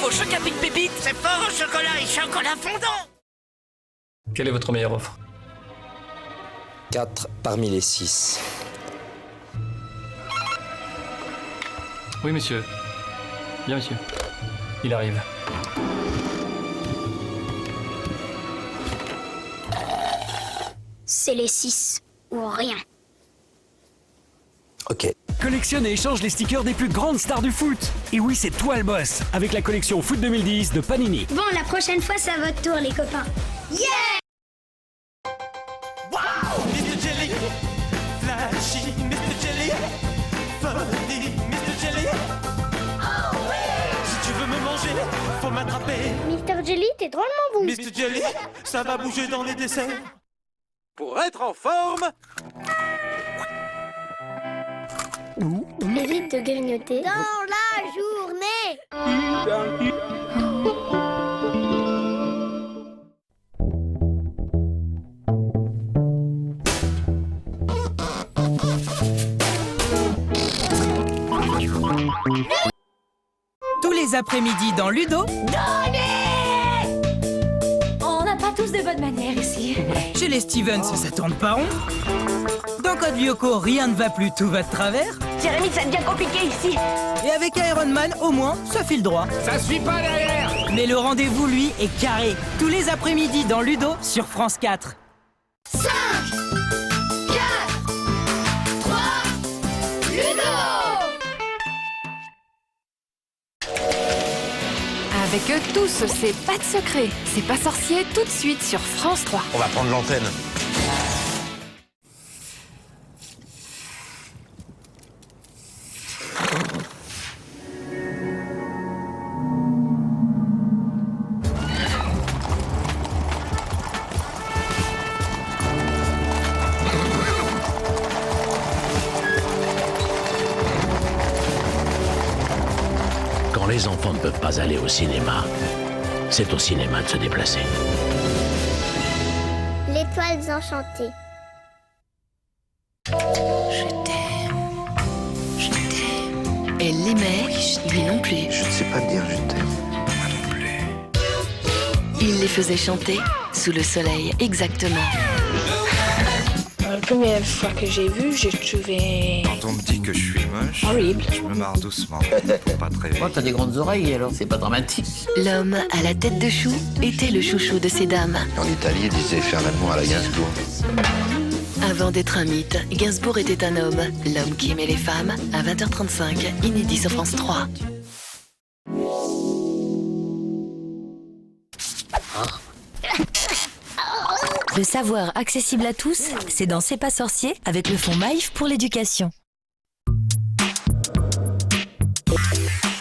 au chocolat Pic Pépite. C'est fort au chocolat et chocolat fondant. Quelle est votre meilleure offre? 4 parmi les 6. Oui, monsieur. Bien, monsieur. Il arrive. C'est les 6 ou rien. Ok. Collectionne et échange les stickers des plus grandes stars du foot. Et oui, c'est toi le boss, avec la collection Foot 2010 de Panini. Bon, la prochaine fois, c'est à votre tour, les copains. Yeah! Wow, Mr. Jelly. Flashy, Mr. Jelly. Funny, Mr. Jelly. Oh oui. Si tu veux me manger, faut m'attraper. Mr. Jelly, t'es drôlement bon. Mr. Jelly, ça va bouger dans les desserts. Pour être en forme, Évite de grignoter. Dans la journée. Tous les après-midi dans Ludo. On n'a pas tous de bonnes manières ici. Chez les Stevens, ça tourne pas rond. Dans Code Lyoko, rien ne va plus, tout va de travers. Jérémy, ça devient compliqué ici. Et avec Iron Man, au moins, ça file droit. ça suit pas derrière. Mais le rendez-vous, lui, est carré. Tous les après-midi dans Ludo sur France 4. 5, 4, 3, Ludo! Avec eux tous, c'est pas de secret. C'est pas sorcier tout de suite sur France 3. On va prendre l'antenne. Quand les enfants ne peuvent pas aller au cinéma, c'est au cinéma de se déplacer. Les toiles enchantées. Je t'aime. Je t'aime. Elle l'aimait, lui non plus. Je ne sais pas te dire je t'aime. Il les faisait chanter sous le soleil, exactement. La première fois que j'ai vu, j'ai trouvé Quand on me dit que je suis moche, horrible. je me marre doucement. Faut pas te réveiller. T'as des grandes oreilles, alors c'est pas dramatique. L'homme à la tête de chou était le chouchou de ces dames. En Italie, ils disaient faire l'amour à la Gainsbourg. Avant d'être un mythe, Gainsbourg était un homme. L'homme qui aimait les femmes, à 20h35, inédit sur France 3. Le savoir accessible à tous, c'est dans C'est pas sorcier avec le fonds Maïf pour l'éducation.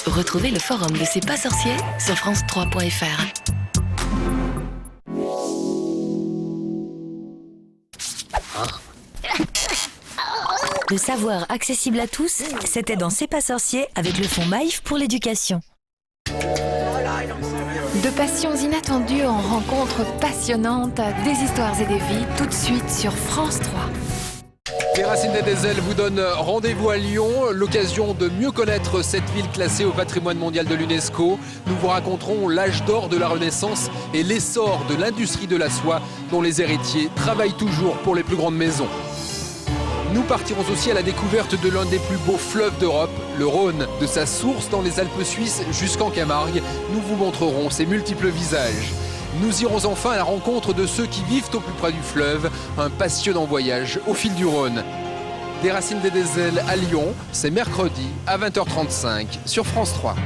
Retrouvez le forum de C'est pas sorcier sur france3.fr. Le savoir accessible à tous, c'était dans C'est pas sorcier avec le fonds Maïf pour l'éducation. De passions inattendues en rencontres passionnantes, des histoires et des vies, tout de suite sur France 3. Les Racines des Ailes vous donnent rendez-vous à Lyon, l'occasion de mieux connaître cette ville classée au patrimoine mondial de l'UNESCO. Nous vous raconterons l'âge d'or de la Renaissance et l'essor de l'industrie de la soie dont les héritiers travaillent toujours pour les plus grandes maisons. Nous partirons aussi à la découverte de l'un des plus beaux fleuves d'Europe, le Rhône. De sa source dans les Alpes suisses jusqu'en Camargue, nous vous montrerons ses multiples visages. Nous irons enfin à la rencontre de ceux qui vivent au plus près du fleuve, un passionnant voyage au fil du Rhône. Des Racines des Ailes à Lyon, c'est mercredi à 20h35 sur France 3.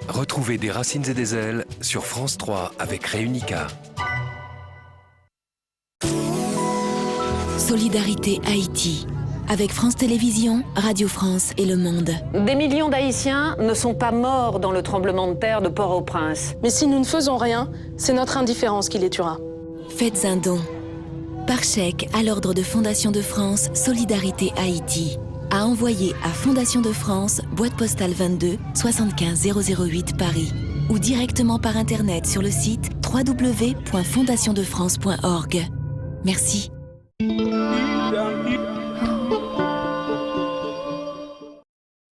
Retrouvez Des Racines et des Ailes sur France 3 avec Réunica. Solidarité Haïti. Avec France Télévisions, Radio France et Le Monde. Des millions d'Haïtiens ne sont pas morts dans le tremblement de terre de Port-au-Prince. Mais si nous ne faisons rien, c'est notre indifférence qui les tuera. Faites un don. Par chèque à l'ordre de Fondation de France, Solidarité Haïti. À envoyer à Fondation de France, boîte postale 22, 75 008 Paris. Ou directement par Internet sur le site www.fondationdefrance.org. Merci.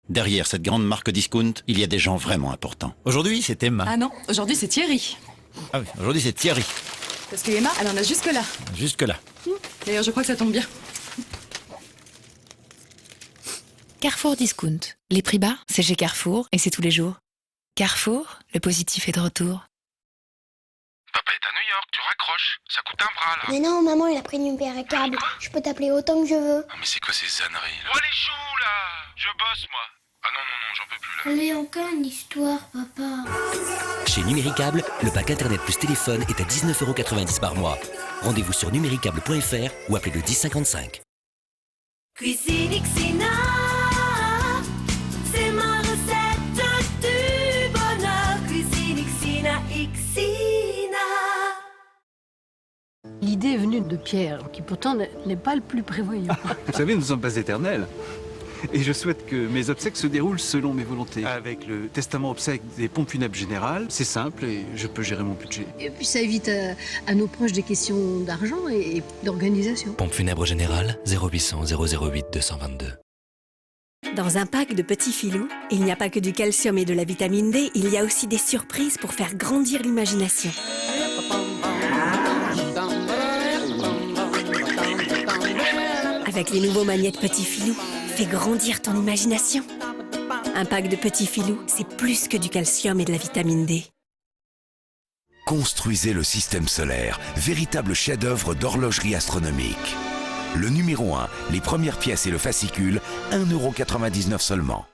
Derrière cette grande marque discount, il y a des gens vraiment importants. Aujourd'hui, c'est Emma. Ah non, aujourd'hui c'est Thierry. Ah oui, aujourd'hui c'est Thierry. Parce que Emma, elle en a jusque-là. Jusque-là. D'ailleurs, je crois que ça tombe bien. Carrefour Discount. Les prix bas, c'est chez Carrefour et c'est tous les jours. Carrefour, le positif est de retour. Papa est à New York, tu raccroches. Ça coûte un bras, là. Mais non, maman, il a pris Numéricable. Je peux t'appeler autant que je veux. Ah, mais c'est quoi ces âneries, là? Oh, les choux, là. Je bosse, moi. Ah non, j'en peux plus, là. Allez, encore une histoire, papa. Chez Numéricable, le pack internet plus téléphone est à 19,90 € par mois. Rendez-vous sur numéricable.fr ou appelez le 1055. Cuisine Xina, c'est ma recette du bonheur. Cuisine Xina, Xina. L'idée est venue de Pierre, qui pourtant n'est pas le plus prévoyant. Vous savez, nous ne sommes pas éternels. Et je souhaite que mes obsèques se déroulent selon mes volontés. Avec le testament obsèques des pompes funèbres générales, c'est simple et je peux gérer mon budget. Et puis ça évite à nos proches des questions d'argent et d'organisation. Pompe funèbre générale 0800 008 222. Dans un pack de petits filous, il n'y a pas que du calcium et de la vitamine D, il y a aussi des surprises pour faire grandir l'imagination. Avec les nouveaux magnettes petits filous, fais grandir ton imagination. Un pack de petits filous, c'est plus que du calcium et de la vitamine D. Construisez le système solaire, véritable chef-d'œuvre d'horlogerie astronomique. Le numéro 1, les premières pièces et le fascicule, 1,99 € seulement.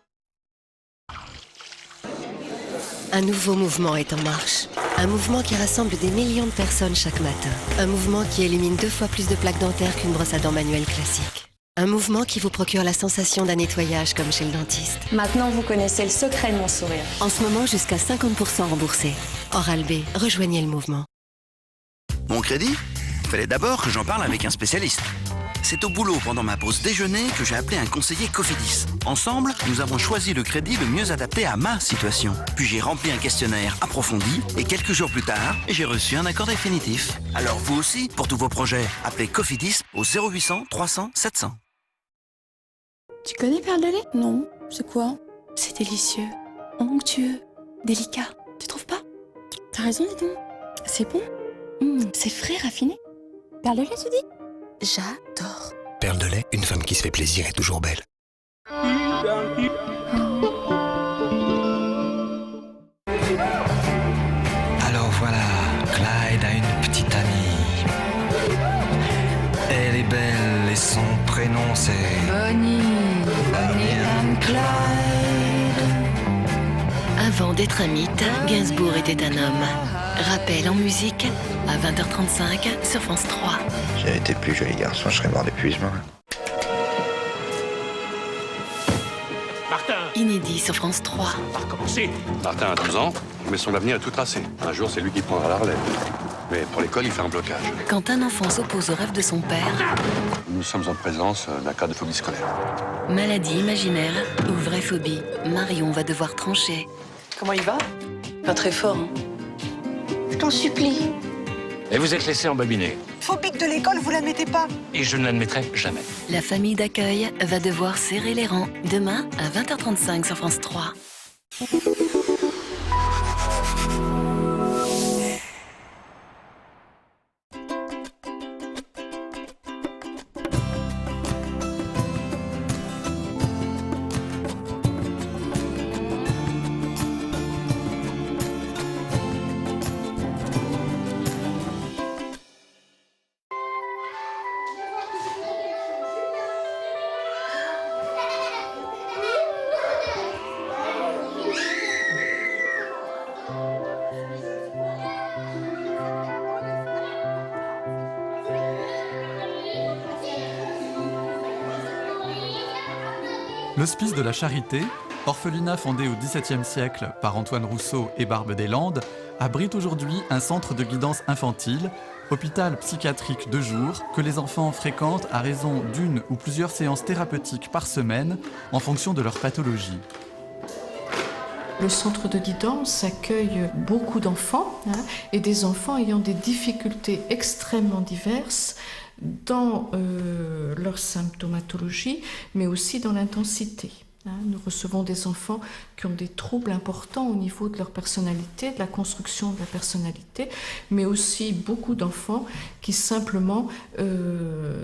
Un nouveau mouvement est en marche. Un mouvement qui rassemble des millions de personnes chaque matin. Un mouvement qui élimine 2 fois plus de plaques dentaires qu'une brosse à dents manuelle classique. Un mouvement qui vous procure la sensation d'un nettoyage comme chez le dentiste. Maintenant, vous connaissez le secret de mon sourire. En ce moment, jusqu'à 50% remboursé. Oral-B, rejoignez le mouvement. Mon crédit ? Fallait d'abord que j'en parle avec un spécialiste. C'est au boulot, pendant ma pause déjeuner, que j'ai appelé un conseiller Cofidis. Ensemble, nous avons choisi le crédit le mieux adapté à ma situation. Puis j'ai rempli un questionnaire approfondi et quelques jours plus tard, j'ai reçu un accord définitif. Alors vous aussi, pour tous vos projets, appelez Cofidis au 0800 300 700. Tu connais Perle de lait? Non. C'est quoi? C'est délicieux, onctueux, délicat. Tu trouves pas? T'as raison, dis donc. C'est bon. C'est frais, raffiné. Perle de lait, tu dis? J'adore. Perle de lait, une femme qui se fait plaisir est toujours belle. Alors voilà, Clyde a une petite amie. Elle est belle et son prénom c'est... Bonnie. Bonnie and Clyde. Avant d'être un mythe, Gainsbourg était un homme. Rappel en musique à 20h35 sur France 3. Si j'avais été plus joli garçon, je serais mort d'épuisement. Martin! Inédit sur France 3. On va recommencer. Martin a 12 ans, mais son avenir est tout tracé. Un jour, c'est lui qui prendra la relève. Mais pour l'école, il fait un blocage. Quand un enfant s'oppose au rêve de son père. Nous sommes en présence d'un cas de phobie scolaire. Maladie imaginaire ou vraie phobie, Marion va devoir trancher. Comment il va? Pas très fort, hein. Je t'en supplie. Et vous êtes laissé embobiner. Phobie de l'école, vous l'admettez pas? Et je ne l'admettrai jamais. La famille d'accueil va devoir serrer les rangs demain à 20h35 sur France 3. L'Hospice de la Charité, orphelinat fondé au XVIIe siècle par Antoine Rousseau et Barbe des Landes, abrite aujourd'hui un centre de guidance infantile, hôpital psychiatrique de jour, que les enfants fréquentent à raison d'une ou plusieurs séances thérapeutiques par semaine en fonction de leur pathologie. Le centre de guidance accueille beaucoup d'enfants et des enfants ayant des difficultés extrêmement diverses dans leur symptomatologie, mais aussi dans l'intensité. Nous recevons des enfants qui ont des troubles importants au niveau de leur personnalité, de la construction de la personnalité, mais aussi beaucoup d'enfants qui simplement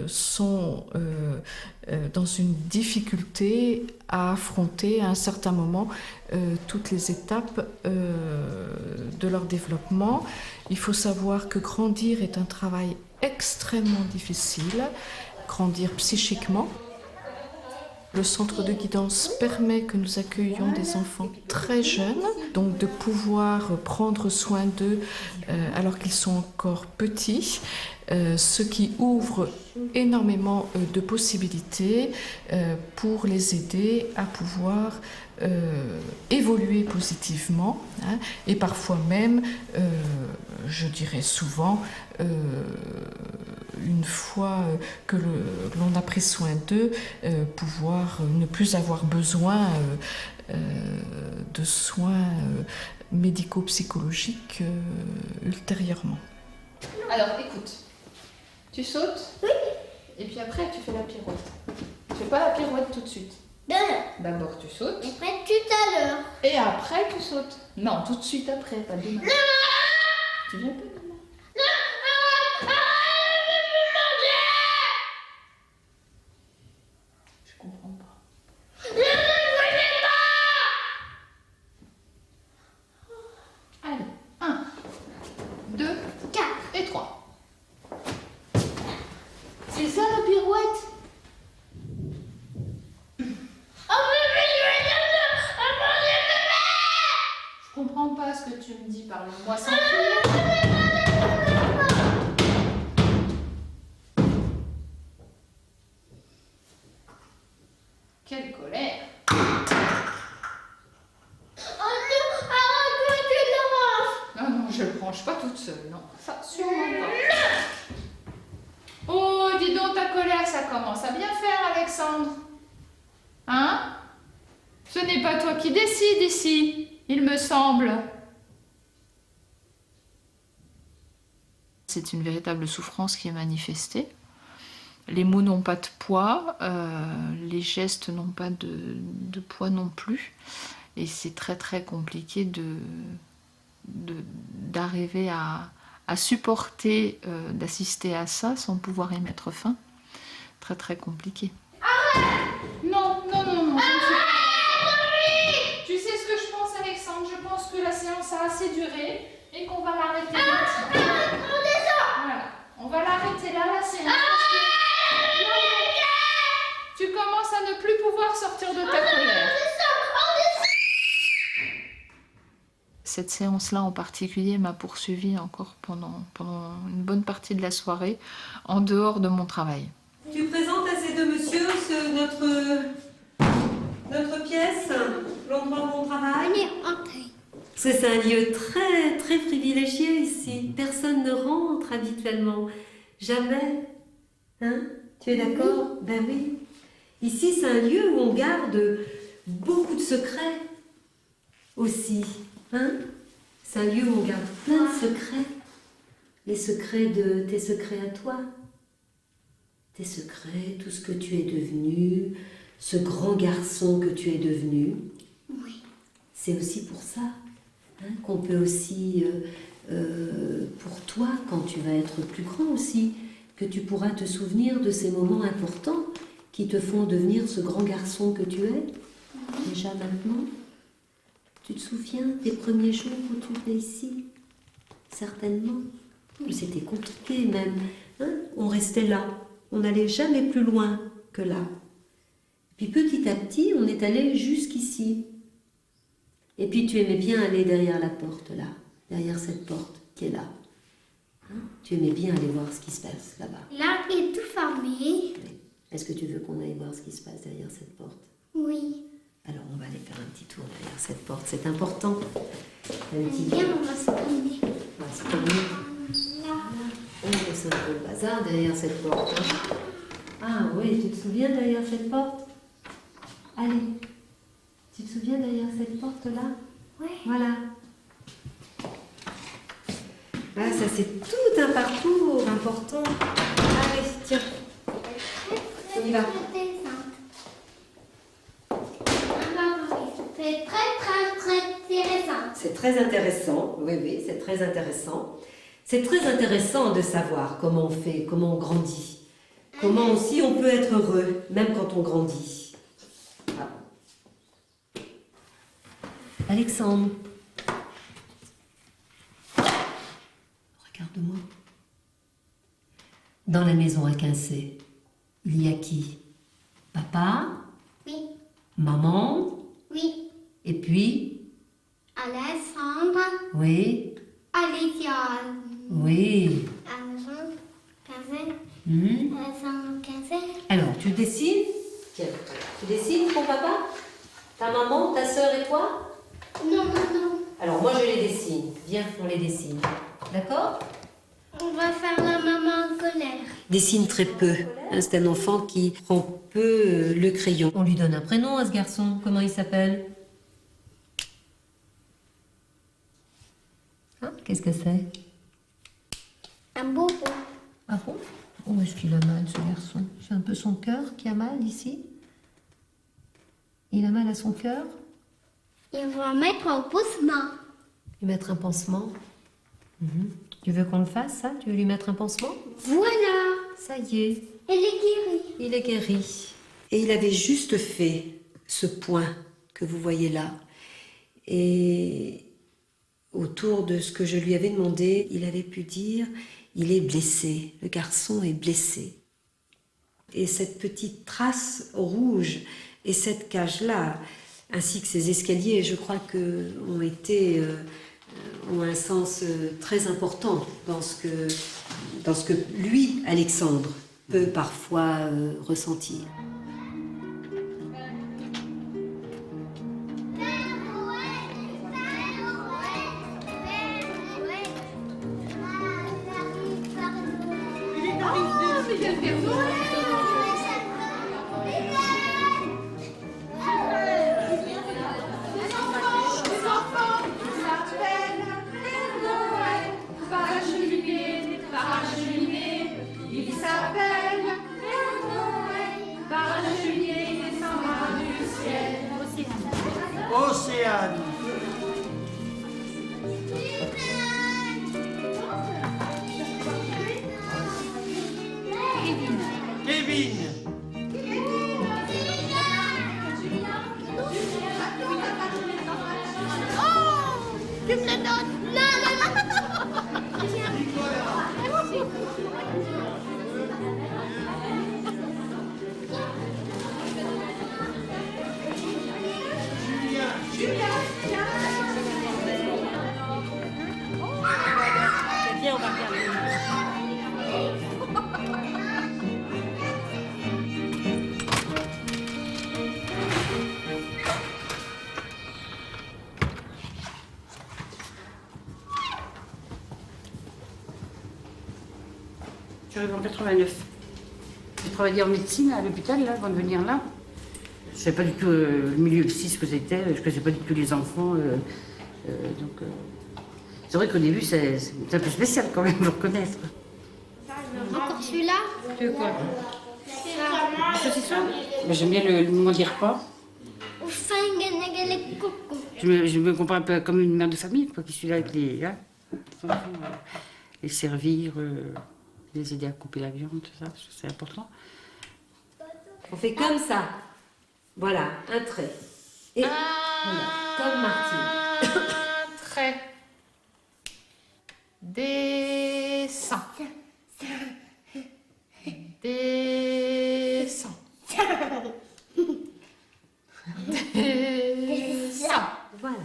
sont dans une difficulté à affronter à un certain moment toutes les étapes de leur développement. Il faut savoir que grandir est un travail extrêmement difficile, grandir psychiquement. Le centre de guidance permet que nous accueillions des enfants très jeunes, donc de pouvoir prendre soin d'eux alors qu'ils sont encore petits, ce qui ouvre énormément de possibilités pour les aider à pouvoir évoluer positivement, et parfois même, je dirais souvent, une fois que l'on a pris soin d'eux, pouvoir ne plus avoir besoin de soins médico-psychologiques ultérieurement. Alors écoute, tu sautes, oui, et puis après tu fais la pirouette. Tu fais pas la pirouette tout de suite. D'abord tu sautes. Et après tout à l'heure. Et après tu sautes. Non, tout de suite après, pas demain. Non. Tu viens pas demain. Je comprends pas. Allez, 1, 2, 4 et 3. C'est ça la pirouette? Je comprends pas ce que tu me dis, parle-moi sans crier. Quelle colère! Oh non, arrête-toi, tu le ranges. Non, je le range pas toute seule, non. Ça, sûrement pas. Oh, dis donc, ta colère, ça commence à bien faire, Alexandre. Hein? Ce n'est pas toi qui décides ici, il me semble. C'est une véritable souffrance qui est manifestée. Les mots n'ont pas de poids, les gestes n'ont pas de poids non plus. Et c'est très très compliqué d'arriver à supporter, d'assister à ça sans pouvoir y mettre fin. Très très compliqué. Non, non, non, non. Tu sais ce que je pense, Alexandre? Je pense que la séance a assez duré et qu'on va l'arrêter maintenant. Voilà. On va l'arrêter là, la séance. Tu commences à ne plus pouvoir sortir de ta colère. Cette séance-là en particulier m'a poursuivie encore pendant une bonne partie de la soirée, en dehors de mon travail. Tu présentes à ces deux messieurs notre pièce, l'endroit où on travaille. C'est un lieu très, très privilégié ici. Personne ne rentre habituellement. Jamais. Hein? Tu es d'accord? Ben oui. Ici, c'est un lieu où on garde beaucoup de secrets aussi. Hein? C'est un lieu où on garde plein de secrets. Les secrets de tes secrets à toi. Tes secrets, tout ce que tu es devenu, ce grand garçon que tu es devenu. Oui. C'est aussi pour ça qu'on peut aussi, pour toi, quand tu vas être plus grand aussi, que tu pourras te souvenir de ces moments importants qui te font devenir ce grand garçon que tu es, déjà maintenant. Tu te souviens des premiers jours où tu étais ici? Certainement. C'était compliqué même. Hein? On restait là. On n'allait jamais plus loin que là. Puis petit à petit, on est allé jusqu'ici. Et puis tu aimais bien aller derrière la porte là, derrière cette porte qui est là. Hein? Tu aimais bien aller voir ce qui se passe là-bas. Là, il est tout fermé. Oui. Est-ce que tu veux qu'on aille voir ce qui se passe derrière cette porte? Oui. Alors on va aller faire un petit tour derrière cette porte, c'est important. Viens, on va se promener. On va se promener. Là. Oh, c'est un peu le bazar derrière cette porte. Hein? Ah oui, tu te souviens derrière cette porte? Allez, tu te souviens derrière cette porte-là? Oui. Voilà. Ah, ça c'est tout un parcours important. Allez, tiens. On y va. C'est très intéressant. C'est très intéressant, oui, c'est très intéressant. C'est très intéressant de savoir comment on fait, comment on grandit. Comment aussi on peut être heureux, même quand on grandit. Ah. Alexandre. Regarde-moi. Dans la maison à Quincé, il y a qui? Papa? Oui. Maman? Oui. Et puis? Alexandre. Oui. Alicia. Oui. Alexandre. Alexandre. Alors, tu dessines? Tiens, tu dessines pour papa? Ta maman, ta sœur et toi? Non. Alors, moi, je les dessine. Viens, on les dessine. D'accord? On va faire la maman en colère. Dessine très peu. C'est un enfant qui prend peu le crayon. On lui donne un prénom à ce garçon. Comment il s'appelle? Hein? Qu'est-ce que c'est? Un bobo. Ah bon? Où est-ce qu'il a mal, ce garçon? C'est un peu son cœur qui a mal, ici? Il a mal à son cœur? Il va mettre un pansement. Lui mettre un pansement? Tu veux qu'on le fasse, ça? Tu veux lui mettre un pansement? Voilà. Ça y est. Elle est guérie. Il est guéri. Et il avait juste fait ce point que vous voyez là. Et autour de ce que je lui avais demandé, il avait pu dire... Il est blessé, le garçon est blessé. Et cette petite trace rouge et cette cage-là, ainsi que ces escaliers, je crois ont un sens très important dans ce que lui, Alexandre, peut parfois ressentir. Océane. Kevin. Oh, tu me le donnes. Viens, on va regarder. J'arrive en 89. J'ai travaillé en médecine à l'hôpital, là, avant de venir là. Je ne savais pas du tout le milieu de ce que c'était, je ne connaissais pas du tout les enfants. C'est vrai qu'au début, c'est un peu spécial quand même de reconnaître. Encore celui-là? Tu veux quoi? Mais j'aime bien le moment des repas. Je me comprends un peu comme une mère de famille, quoi, qui suis là avec les enfants, les servir, les aider à couper la viande, tout ça, c'est important. On fait comme ça. Voilà, un trait. Et voilà, comme Martine. Un trait. Descends. Descends. Descends. Voilà.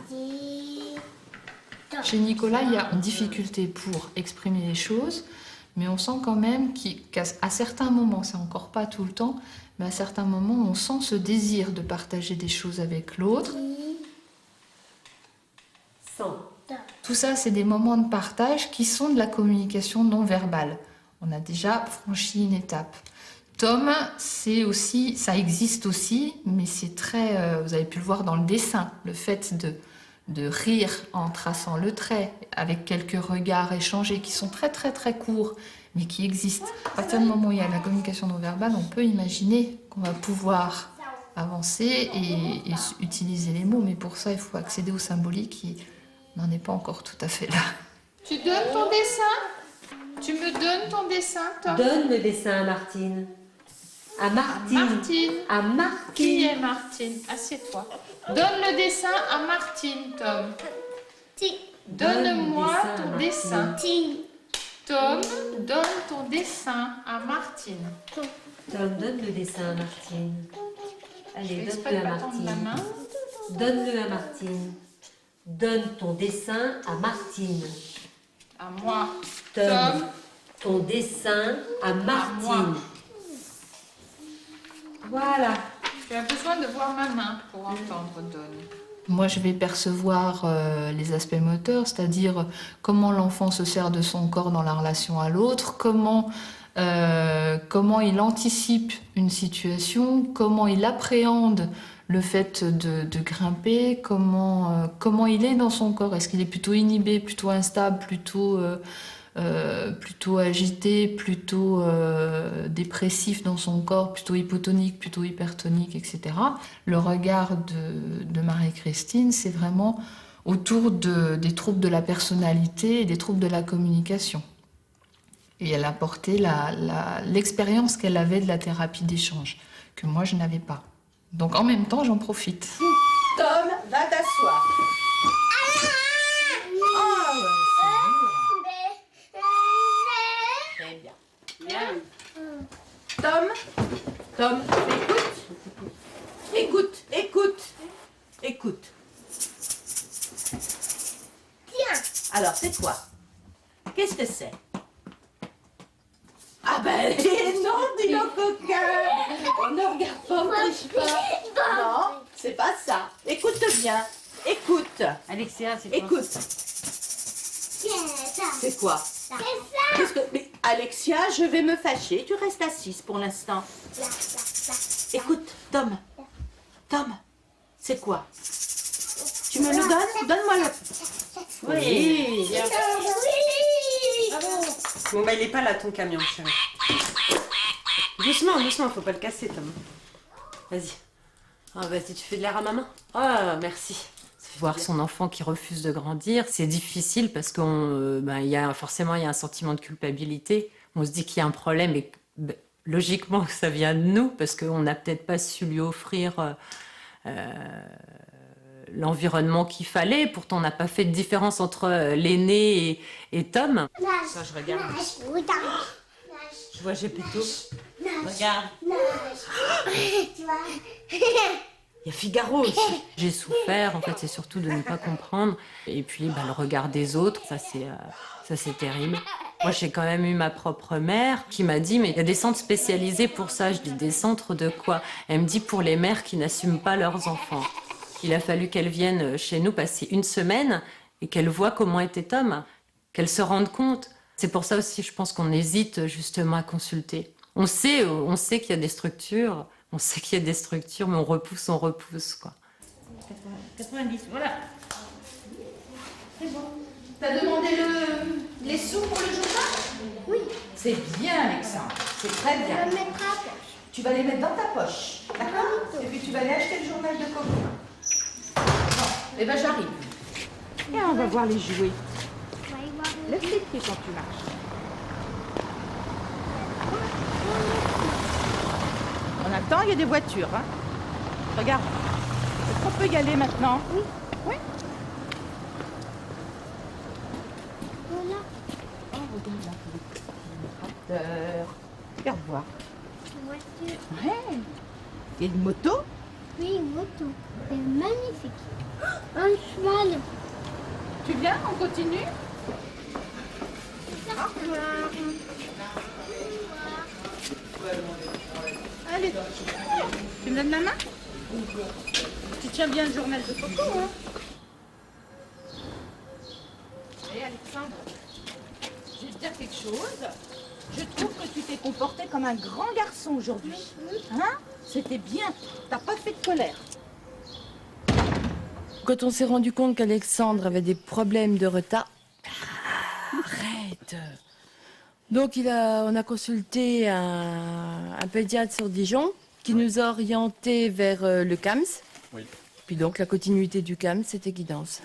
Chez Nicolas, il y a une difficulté pour exprimer les choses, mais on sent quand même qu'à certains moments, c'est encore pas tout le temps, mais à certains moments, on sent ce désir de partager des choses avec l'autre. Tout ça, c'est des moments de partage qui sont de la communication non verbale. On a déjà franchi une étape. Tom, c'est aussi, ça existe aussi, mais c'est très, vous avez pu le voir dans le dessin, le fait de rire en traçant le trait, avec quelques regards échangés qui sont très très très courts, mais qui existent. À partir du moment où il y a la communication non verbale, on peut imaginer qu'on va pouvoir avancer et utiliser les mots. Mais pour ça, il faut accéder au symbolique qui n'en est pas encore tout à fait là. Tu donnes ton dessin? Tu me donnes ton dessin, Tom? Donne le dessin à Martine. À Martine. À Martine. Qui est Martine? Assieds-toi. Donne le dessin à Martine, Tom. Donne-moi ton dessin. Tom, donne ton dessin à Martine. Tom, donne le dessin à Martine. Allez, donne-le à Martine. La main. Donne-le à Martine. Donne ton dessin à Martine. À moi. Tom, ton dessin à Martine. Voilà. Tu as besoin de voir ma main pour entendre Donne. Moi, je vais percevoir les aspects moteurs, c'est-à-dire comment l'enfant se sert de son corps dans la relation à l'autre, comment il anticipe une situation, comment il appréhende le fait de grimper, comment il est dans son corps. Est-ce qu'il est plutôt inhibé, plutôt instable, plutôt agité, plutôt dépressif dans son corps, plutôt hypotonique, plutôt hypertonique, etc. Le regard de Marie-Christine, c'est vraiment autour des troubles de la personnalité et des troubles de la communication. Et elle a apporté l'expérience qu'elle avait de la thérapie d'échange, que moi je n'avais pas. Donc en même temps, j'en profite. Tom, va t'asseoir. Très bien. Tom, écoute. Tiens. Alors, c'est quoi? Qu'est-ce que c'est? Ah ben non, dis donc coquin. On ne regarde pas, on ne triche pas. Non, c'est pas ça. Écoute bien. Écoute. Alexia, c'est quoi? Écoute. C'est quoi? Mais Alexia, je vais me fâcher. Tu restes assise pour l'instant. Écoute, Tom. C'est quoi? Tu me le donnes? Donne-moi le... Oui. Bon bah il est pas là ton camion, chérie. Doucement, faut pas le casser, Tom. Vas-y. Ah vas-y, tu fais de l'air à maman? Ah merci. Voir son enfant qui refuse de grandir, c'est difficile parce qu'il y a un sentiment de culpabilité. On se dit qu'il y a un problème et logiquement ça vient de nous parce qu'on n'a peut-être pas su lui offrir l'environnement qu'il fallait. Pourtant, on n'a pas fait de différence entre l'aîné et Tom. Ça, je regarde. Je vois Gepetto. Regarde. Il y a Figaro aussi. J'ai souffert, en fait, c'est surtout de ne pas comprendre. Et puis, le regard des autres, ça c'est terrible. Moi, j'ai quand même eu ma propre mère qui m'a dit, mais il y a des centres spécialisés pour ça. Je dis, des centres de quoi? Elle me dit, pour les mères qui n'assument pas leurs enfants. Il a fallu qu'elle vienne chez nous passer une semaine et qu'elle voit comment était Tom, qu'elle se rende compte. C'est pour ça aussi, je pense qu'on hésite justement à consulter. On sait qu'il y a des structures, mais on repousse, quoi. 90, voilà. C'est bon. T'as demandé les sous pour le journal? Oui. C'est bien, Alexandre. C'est très bien. Je vais mettre à la poche. Tu vas les mettre dans ta poche, d'accord? Et puis tu vas aller acheter le journal de Coco. Bon, eh ben j'arrive. Et on va voir les jouets. Laisse les pieds quand tu marches. On attend, il y a des voitures. Hein. Regarde. Est-ce qu'on peut y aller maintenant? Oui. Oui. Voilà. Oh, regarde là. Tracteur. Regarde voir. Une voiture. Ouais. Il y a une moto? Oui, une moto. C'est magnifique. Un cheval. Tu viens, on continue? Allez, tu me donnes la main? Tu tiens bien le journal de Coco, hein? Allez, Alexandre, je vais te dire quelque chose. Je trouve que tu t'es comporté comme un grand garçon aujourd'hui. Hein? C'était bien. T'as pas fait de colère. Quand on s'est rendu compte qu'Alexandre avait des problèmes de retard... Arrête! Donc on a consulté un pédiatre sur Dijon qui nous a orientés vers le CAMS. Oui. Puis donc la continuité du CAMS, c'était guidance.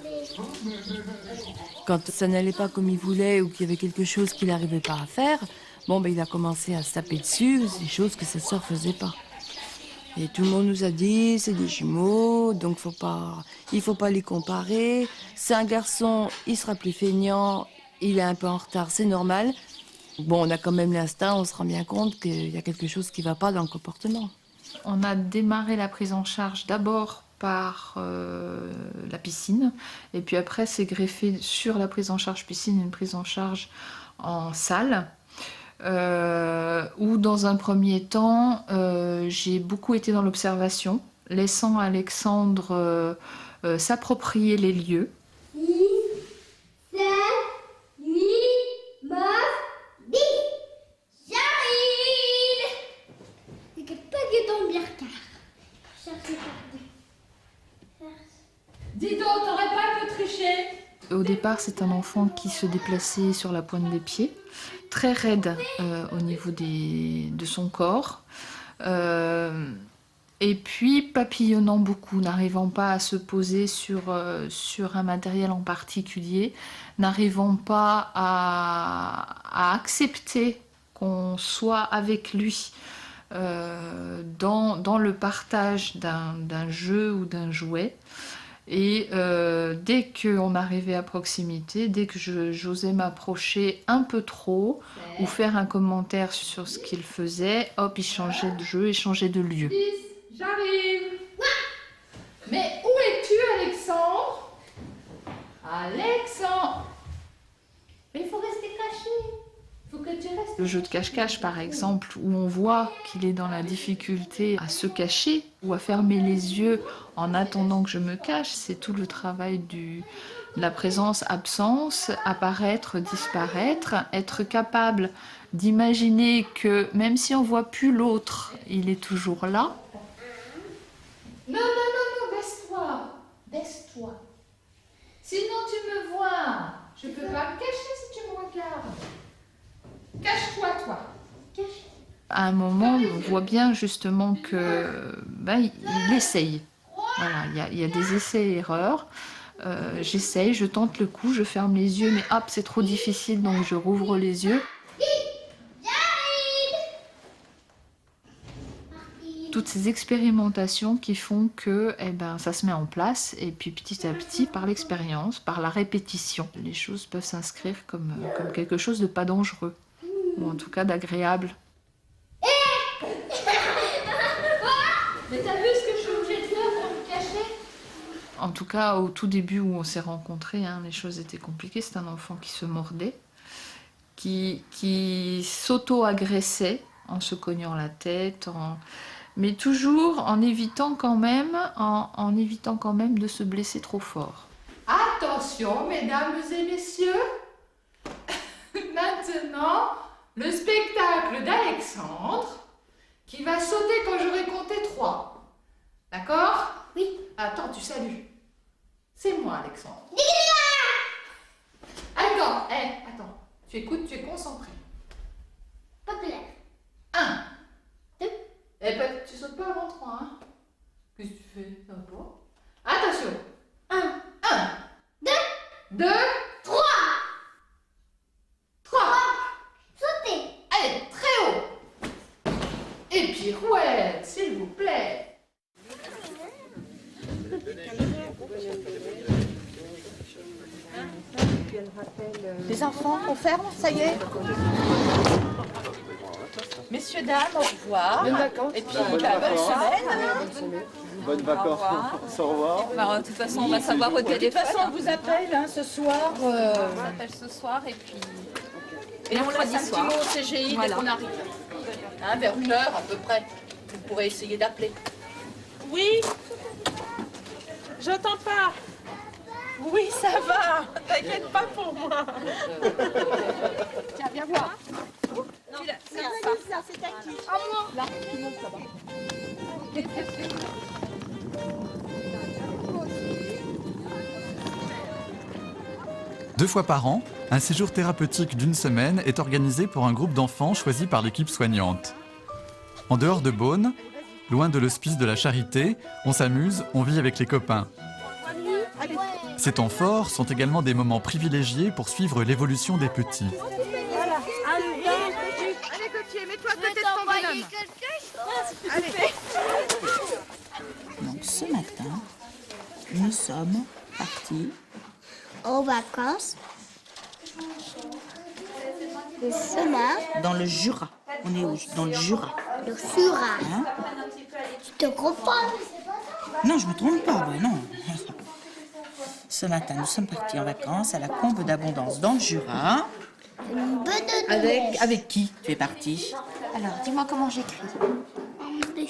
Quand ça n'allait pas comme il voulait ou qu'il y avait quelque chose qu'il n'arrivait pas à faire, il a commencé à se taper dessus, des choses que sa sœur faisait pas. Et tout le monde nous a dit, c'est des jumeaux, donc il faut pas les comparer. C'est un garçon, il sera plus feignant, il est un peu en retard, c'est normal. Bon, on a quand même l'instinct, on se rend bien compte qu'il y a quelque chose qui va pas dans le comportement. On a démarré la prise en charge d'abord par la piscine, et puis après c'est greffé sur la prise en charge piscine une prise en charge en salle. Où dans un premier temps, j'ai beaucoup été dans l'observation, laissant Alexandre s'approprier les lieux. 6, 7, 8, 9, 10. J'arrive. C'est que pas que ton bircar. Cherchez perdu. Dis donc, t'aurais pas un peu triché? Au départ, c'est un enfant qui se déplaçait sur la pointe des pieds, très raide au niveau de son corps, et puis papillonnant beaucoup, n'arrivant pas à se poser sur un matériel en particulier, n'arrivant pas à accepter qu'on soit avec lui dans le partage d'un jeu ou d'un jouet. Et dès qu'on arrivait à proximité, dès que j'osais m'approcher un peu trop ou faire un commentaire sur ce qu'il faisait, hop, il changeait de jeu, il changeait de lieu. J'arrive. Mais où es-tu, Alexandre? Alexandre! Mais il faut rester caché. Il faut que tu restes. Le jeu de cache-cache, par exemple, où on voit qu'il est dans la difficulté à se cacher ou à fermer les yeux en attendant que je me cache, c'est tout le travail de la présence-absence, apparaître, disparaître, être capable d'imaginer que même si on voit plus l'autre, il est toujours là. Non, baisse-toi. Baisse-toi. Sinon tu me vois. Je peux pas me cacher si tu me regardes. Cache-toi, toi. À un moment, on voit bien justement que il essaye. Voilà, il y a des essais-erreurs. J'essaye, je tente le coup, je ferme les yeux, mais hop, c'est trop difficile, donc je rouvre les yeux. Toutes ces expérimentations qui font que ça se met en place, et puis petit à petit, par l'expérience, par la répétition, les choses peuvent s'inscrire comme quelque chose de pas dangereux, ou en tout cas d'agréable. Mais t'as vu ce que je suis obligée de faire pour me cacher? En tout cas, au tout début où on s'est rencontrés, les choses étaient compliquées. C'est un enfant qui se mordait, qui s'auto-agressait en se cognant la tête, mais toujours en évitant quand même de se blesser trop fort. Attention, mesdames et messieurs. Maintenant, le spectacle d'Alexandre qui va sauter quand j'aurai compté 3. D'accord? Oui. Attends, tu salues. C'est moi, Alexandre. Attends. Tu écoutes, tu es concentré. Pas clair. 1, 2. Tu sautes pas avant 3, hein? Qu'est-ce que tu fais? D'accord. Attention. 1, 2, 3. 3. Sautez. Allez, très haut. Et pirouette, s'il vous plaît. Les enfants, on ferme, ça y est. Messieurs, dames, au revoir. Et puis, bonne semaine. Bonnes vacances. Au revoir. De toute façon, on va savoir au téléphone. De toute façon, on vous appelle ce soir. On s'appelle ce soir et puis... Et on laisse un petit mot au CGI dès qu'on arrive. Vers 1h à peu près. Vous pourrez essayer d'appeler. Oui. J'entends pas. Oui, ça va. T'inquiète pas pour moi. Tiens, viens voir. C'est à qui? À moi. Là, tout le monde, ça va. Deux fois par an, un séjour thérapeutique d'une semaine est organisé pour un groupe d'enfants choisi par l'équipe soignante. En dehors de Beaune, Loin de l'hospice de la Charité, on s'amuse, on vit avec les copains. Ces temps forts sont également des moments privilégiés pour suivre l'évolution des petits. Allez, Gauthier, mets-toi à côté de ton bonhomme. Allez. Donc ce matin, nous sommes partis En vacances. Le chemin. dans le Jura. On est où? Dans le Jura. Le Jura. Hein? Tu te comprends? Non, je me trompe pas, bah non. Ce matin, nous sommes partis en vacances à la Combe d'Abondance dans le Jura. Une bonne neige. Avec qui tu es parti? Alors, dis-moi comment j'écris. En bleu.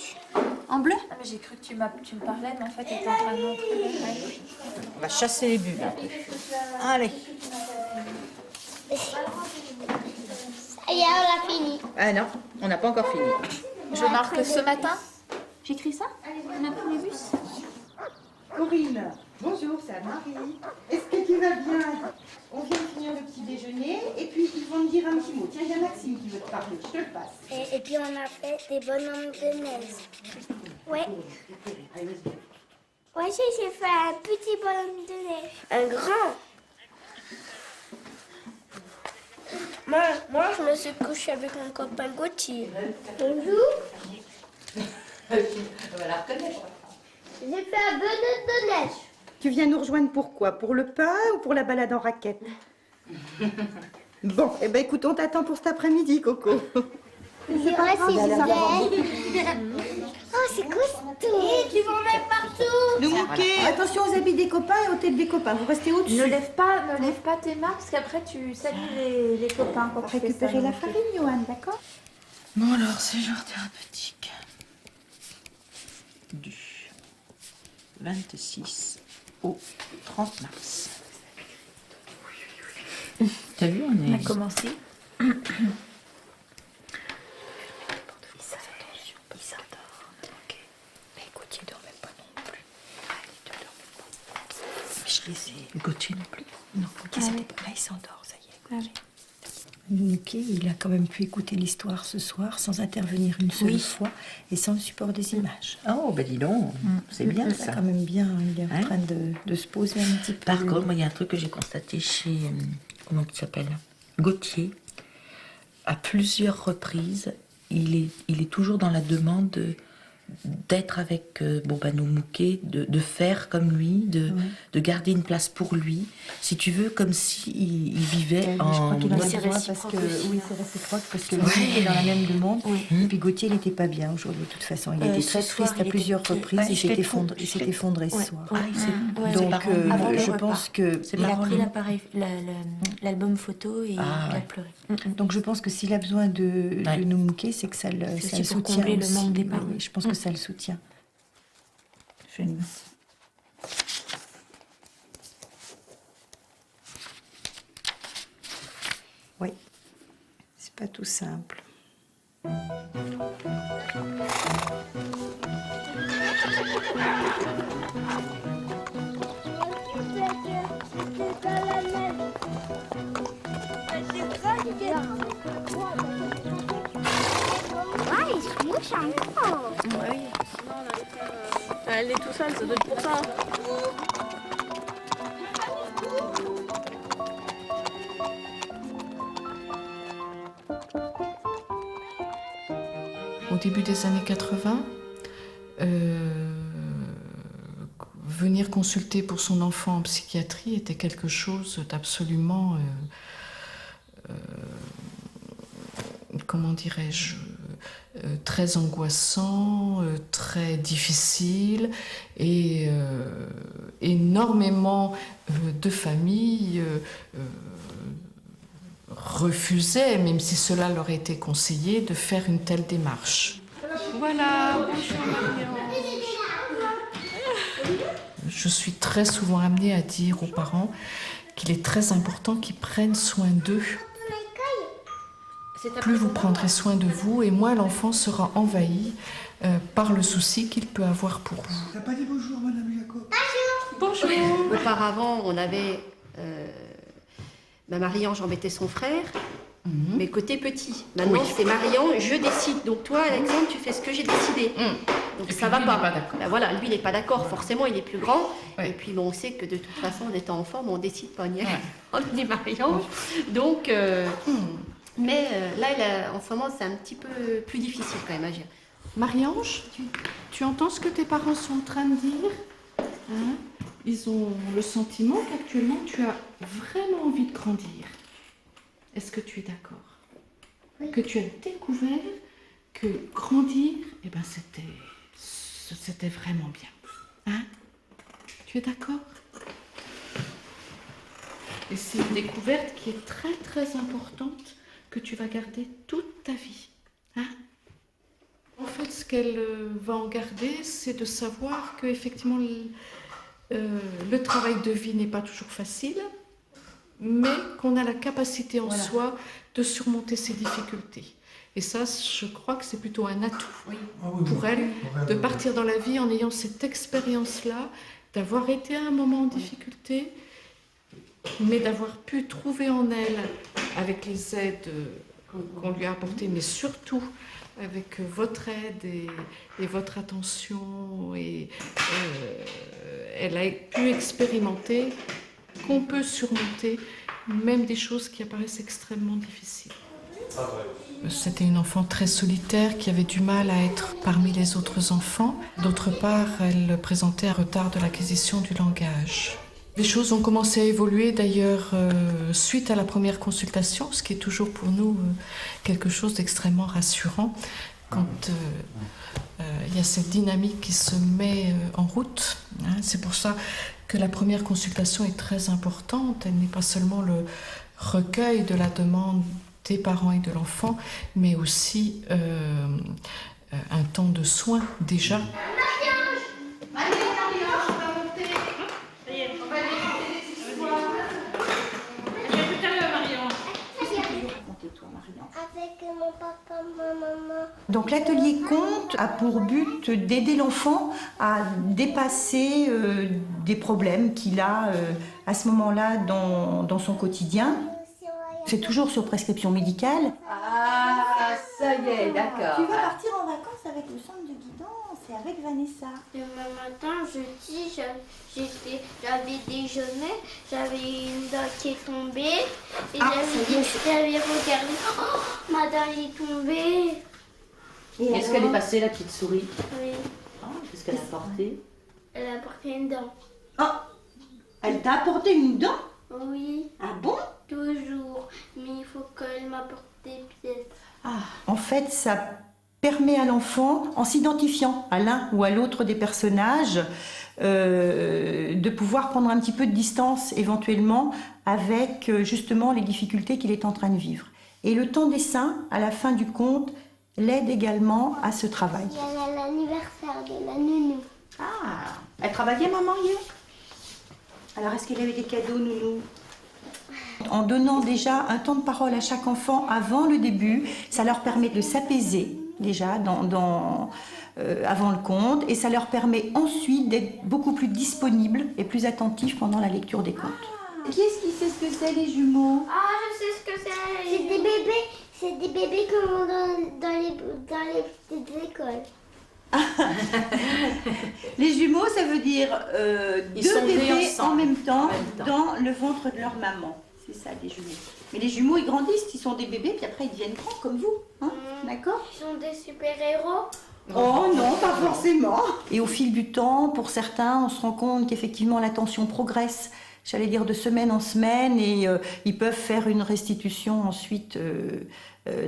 En bleu? Ah, mais j'ai cru que tu me parlais, mais en fait, tu étais en train de montrer. On va chasser les bulles un peu. Allez. Ça y est, on a fini. Ah non, on n'a pas encore fini. Je marque ce matin. J'écris ça? On a pris le bus? Corinne, bonjour, c'est Anne-Marie. Est-ce que tu vas bien? On vient de finir le petit déjeuner et puis ils vont me dire un petit mot. Tiens, il y a Maxime qui veut te parler, je te le passe. Et puis on a fait des bonhommes de neige. Ouais. Moi aussi, j'ai fait un petit bonhomme de neige. Un grand. Moi, je me suis couchée avec mon copain Gauthier. Bonjour. On va la reconnaître. J'ai fait un bonhomme de neige. Tu viens nous rejoindre pour quoi? Pour le pain ou pour la balade en raquette? Bon, eh ben écoute, on t'attend pour cet après-midi, Coco. C'est vrai, c'est belle. Oh, c'est costaud. Et tu vas en mettre partout. Le Mouquet. Attention aux habits des copains et aux têtes des copains. Vous restez au-dessus. Ne lève pas tes mains, parce qu'après, tu salues les copains. Quand tu fais ça, Récupérer la donc. farine, Johan, d'accord? Bon alors, séjour thérapeutique. Du 26 au 30 mars. T'as vu, on a commencé. Il s'endort. Ok. Mais Gauthier ne dormait pas non plus. Il ne dormait pas. Mais je les ai. Gauthier non plus. Non, Gauthier, là, il s'endort, ça y est. Gauthier. Gauthier, il a quand même pu écouter l'histoire ce soir sans intervenir une seule fois et sans le support des images. Oh, ben dis donc, c'est bien ça. C'est quand même bien, il est en train de se poser un petit peu. Par contre, moi, il y a un truc que j'ai constaté chez, comment il s'appelle, Gauthier. À plusieurs reprises, il est toujours dans la demande d'être avec nos Mouquet, de faire comme lui, de garder une place pour lui, si tu veux, comme s'il vivait en... Je crois qu'il en a C'est besoin parce que, oui, c'est réciproque, parce que lui, il est dans la même demande, et puis Gauthier, il n'était pas bien aujourd'hui, de toute façon. Il était très triste à plusieurs reprises, il s'est effondré ce soir. Donc, je pense que... Il a pris l'appareil, l'album photo et il a pleuré. Donc, je pense que s'il a besoin de nous Mouquet, c'est que ça le soutient combler aussi. le manque d'épargne. Oui, je pense que ça le soutient. Oui, c'est pas tout simple. Ouais, il se mouche un peu. Oui, sinon on allait faire. Elle est tout seule, ça doit être pour ça. Au début des années 80, venir consulter pour son enfant en psychiatrie était quelque chose d'absolument, comment dirais-je, très angoissant, très difficile, et énormément de familles refusaient, même si cela leur était conseillé, de faire une telle démarche. Voilà, bonjour Marion. Je suis très souvent amenée à dire aux parents qu'il est très important qu'ils prennent soin d'eux. Plus vous prendrez soin de vous, et moins l'enfant sera envahi par le souci qu'il peut avoir pour vous. T'as pas dit bonjour, madame Jacob? Bonjour. Auparavant, on avait... Marie-Ange embêtait son frère. Mais côté petit. Maintenant, c'est Marion, je décide. Donc toi, Alexandre, tu fais ce que j'ai décidé. Donc ça va pas. Ben voilà, lui, il n'est pas d'accord. Forcément, il est plus grand. Et puis, bon, on sait que de toute façon, en étant enfant, on décide pas ni ni Marion. Donc, mais là, en ce moment, c'est un petit peu plus difficile quand même à gérer. Marie-Ange, tu entends ce que tes parents sont en train de dire, hein? Ils ont le sentiment qu'actuellement, tu as vraiment envie de grandir. Est-ce que tu es d'accord? Oui. Que tu as découvert que grandir, eh ben c'était vraiment bien. Hein? Tu es d'accord? Et c'est une découverte qui est très très importante que tu vas garder toute ta vie. Hein? En fait, ce qu'elle va en garder, c'est de savoir que effectivement le travail de vie n'est pas toujours facile, mais qu'on a la capacité en soi de surmonter ces difficultés. Et ça, je crois que c'est plutôt un atout pour elle, de partir dans la vie en ayant cette expérience-là, d'avoir été à un moment en difficulté, mais d'avoir pu trouver en elle, avec les aides qu'on lui a apportées, mais surtout avec votre aide et votre attention, et elle a pu expérimenter qu'on peut surmonter même des choses qui apparaissent extrêmement difficiles. C'était une enfant très solitaire qui avait du mal à être parmi les autres enfants. D'autre part, elle présentait un retard de l'acquisition du langage. Les choses ont commencé à évoluer d'ailleurs suite à la première consultation, ce qui est toujours pour nous quelque chose d'extrêmement rassurant quand il y a cette dynamique qui se met en route. Hein. C'est pour ça que la première consultation est très importante. Elle n'est pas seulement le recueil de la demande des parents et de l'enfant, mais aussi un temps de soins déjà. Avec mon papa, ma maman. Donc l'atelier conte a pour but d'aider l'enfant à dépasser des problèmes qu'il a à ce moment-là dans son quotidien. C'est toujours sur prescription médicale. Ah, ça y est, d'accord. Tu vas partir en vacances avec le centre de guidance et avec Vanessa. Demain matin, jeudi, j'avais déjeuné, j'avais une dent qui est tombée et j'avais regardé. Oh, ma dent est tombée. Est-ce qu'elle est passée, la petite souris? Oui. Qu'est-ce qu'elle a apporté? Elle a apporté une dent. Oh, elle t'a apporté une dent? Oui. Ah bon? Toujours. Mais il faut qu'elle m'apporte des pièces. Ah. En fait, ça permet à l'enfant, en s'identifiant à l'un ou à l'autre des personnages, de pouvoir prendre un petit peu de distance éventuellement avec justement les difficultés qu'il est en train de vivre. Et le temps dessin, à la fin du conte, l'aide également à ce travail. Il y a l'anniversaire de la nounou. Ah, elle travaillait, maman, hier? Alors, est-ce qu'elle avait des cadeaux, nounou? En donnant déjà un temps de parole à chaque enfant avant le début, ça leur permet de s'apaiser déjà avant le conte, et ça leur permet ensuite d'être beaucoup plus disponibles et plus attentifs pendant la lecture des contes. Qui est-ce qui sait ce que c'est, les jumeaux? Ah, je sais ce que c'est. C'est des bébés. C'est des bébés comme dans les petites écoles. Les jumeaux, ça veut dire deux bébés en même temps dans le ventre de leur maman. C'est ça, des jumeaux. Mais les jumeaux, ils grandissent, ils sont des bébés, puis après, ils deviennent grands comme vous. Hein, d'accord? Ils sont des super-héros. Oh non, pas forcément. Et au fil du temps, pour certains, on se rend compte qu'effectivement l'attention progresse, j'allais dire de semaine en semaine, et ils peuvent faire une restitution ensuite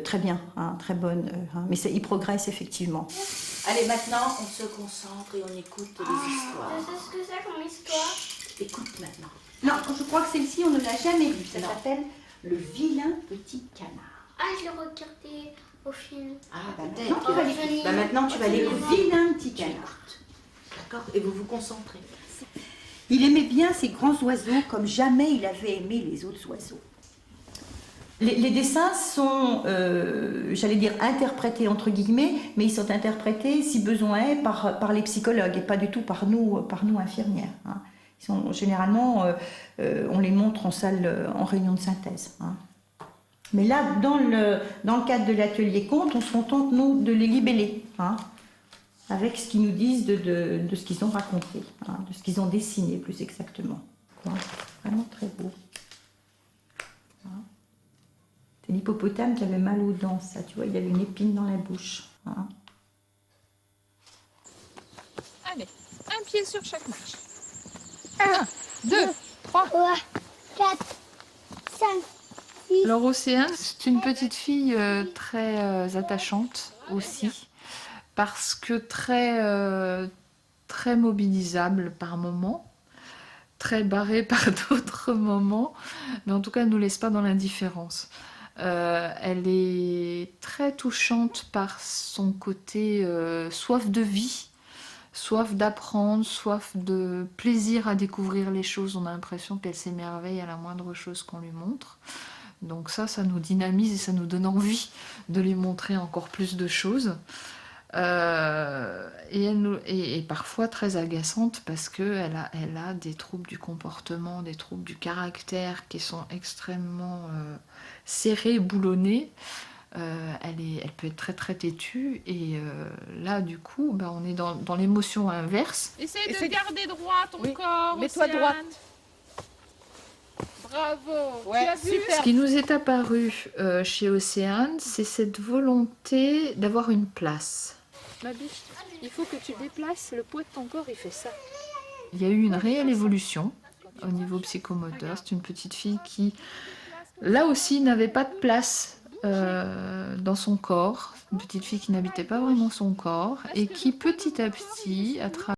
très bien, hein, très bonne. Mais ils progressent effectivement. Allez, maintenant, on se concentre et on écoute les histoires. Tu sais ce que c'est comme histoire? Écoute maintenant. Non, je crois que celle-ci, on ne l'a jamais vue. Ça s'appelle Le vilain petit canard. Ah, je l'ai regardé au film. Ah, maintenant, tu vas l'écouter. Le vilain petit canard. D'accord? Et vous vous concentrez. Il aimait bien ces grands oiseaux comme jamais il avait aimé les autres oiseaux. Les dessins sont, j'allais dire, interprétés entre guillemets, mais ils sont interprétés, si besoin est, par les psychologues et pas du tout par nous infirmières. Hein. Ils sont, généralement, on les montre en salle, en réunion de synthèse. Hein. Mais là, dans le cadre de l'atelier conte, on se contente, nous, de les libeller, hein, avec ce qu'ils nous disent de ce qu'ils ont raconté, hein, de ce qu'ils ont dessiné, plus exactement. Quoi. Vraiment très beau. Hein. C'est l'hippopotame qui avait mal aux dents, ça, tu vois, il avait une épine dans la bouche. Hein. Allez, un pied sur chaque marche. 1, 2, 3, 4, 5, 6. Alors Océane, c'est une petite fille très attachante aussi, parce que très mobilisable par moments, très barrée par d'autres moments, mais en tout cas elle ne nous laisse pas dans l'indifférence. Elle est très touchante par son côté soif de vie, soif d'apprendre, soif de plaisir à découvrir les choses. On a l'impression qu'elle s'émerveille à la moindre chose qu'on lui montre. Donc ça nous dynamise et ça nous donne envie de lui montrer encore plus de choses. Et parfois très agaçante parce qu'elle a des troubles du comportement, des troubles du caractère qui sont extrêmement serrés, boulonnés. Elle peut être très très têtue et là du coup on est dans l'émotion inverse. Essaye de garder droit ton corps. Mets-toi Océane. droite. Bravo. Ouais, Tu as vu Ce qui nous est apparu chez Océane, c'est cette volonté d'avoir une place. Ma biche, il faut que tu déplaces le poids de ton corps, il fait ça. Il y a eu une réelle évolution au niveau psychomoteur. C'est une petite fille qui, là aussi, n'avait pas de place dans son corps. Une petite fille qui n'habitait pas vraiment son corps et qui, petit à petit, à travers